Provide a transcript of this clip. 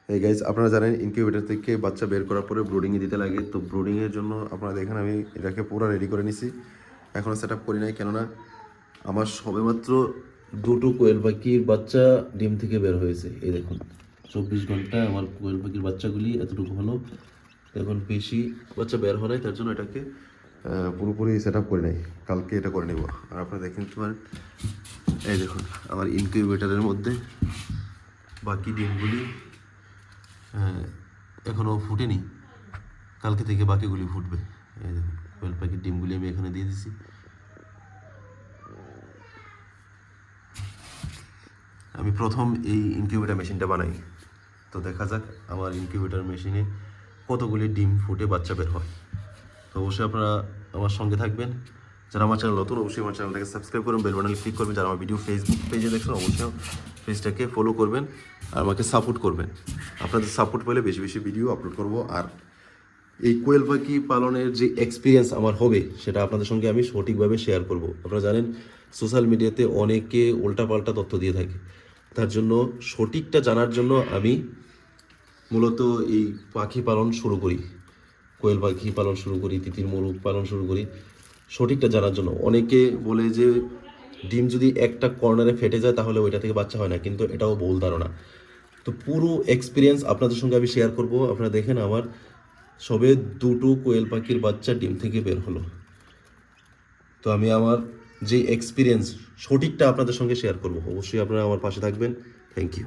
এই গাইজ, আপনারা জানেন ইনকিউবেটর থেকে বাচ্চা বের করার পরে ব্রুডিংয়ে দিতে লাগে। তো ব্রুডিংয়ের জন্য আপনারা দেখেন আমি এটাকে পুরো রেডি করে নিছি, এখনও সেট আপ করি নাই, কেননা আমার সবেমাত্র দুটো কোয়েল পাখির বাচ্চা ডিম থেকে বের হয়েছে। এই দেখুন 24 ঘন্টায় আমার কোয়েল পাখির বাচ্চাগুলি এতটুকু হলো, এখন বেশি বাচ্চা বের হয় নাই, তার জন্য এটাকে পুরোপুরি সেট আপ করি নাই, কালকে এটা করে নেব। আর আপনারা দেখেন তোমার এই দেখুন আমার ইনকিউবেটারের মধ্যে বাকি ডিমগুলি এখনও ফুটেনি, কালকে থেকে বাকিগুলি ফুটবে। এই দেখুন কোয়েল পাখির ডিমগুলি আমি এখানে দিয়ে দিছি। আমি প্রথম এই ইনকিউবেটার মেশিনটা বানাই, তো দেখা যাক আমার ইনকিউবেটার মেশিনে কতগুলি ডিম ফুটে বাচ্চা বের হয়। তো অবশ্যই আপনারা আমার সঙ্গে থাকবেন। যারা আমার চ্যানেল নতুন, অবশ্যই আমার চ্যানেলটাকে সাবস্ক্রাইব করবেন, বেল বাটনে ক্লিক করবেন। যারা আমার ভিডিও ফেসবুক পেজে দেখছেন, অবশ্যই পেজটাকে ফলো করবেন আর আমাকে সাপোর্ট করবেন। আপনাদের সাপোর্ট পেলে বেশি বেশি ভিডিও আপলোড করব। আর এই কোয়েল পাখি পালনের যে এক্সপিরিয়েন্স আমার হবে, সেটা আপনাদের সঙ্গে আমি সঠিকভাবে শেয়ার করব। আপনারা জানেন সোশ্যাল মিডিয়াতে অনেকে উল্টাপাল্টা তথ্য দিয়ে থাকে, তার জন্য সঠিকটা জানার জন্য আমি মূলত এই পাখি পালন শুরু করি, কোয়েল পাখি পালন শুরু করি, তিতির মোরগ পালন শুরু করি সঠিকটা জানার জন্য। অনেকে বলে যে ডিম যদি একটা কর্নারে ফেটে যায় তাহলে ওইটা থেকে বাচ্চা হয় না, কিন্তু এটাও ভুল ধারণা। তো পুরো এক্সপিরিয়েন্স আপনাদের সঙ্গে আমি শেয়ার করব। আপনারা দেখেন আমার সবে দুটো কোয়েল পাখির বাচ্চা ডিম থেকে বের হলো। তো আমি আমার যে এক্সপিরিয়েন্স সঠিকটা আপনাদের সঙ্গে শেয়ার করব, অবশ্যই আপনারা আমার পাশে থাকবেন। Thank you.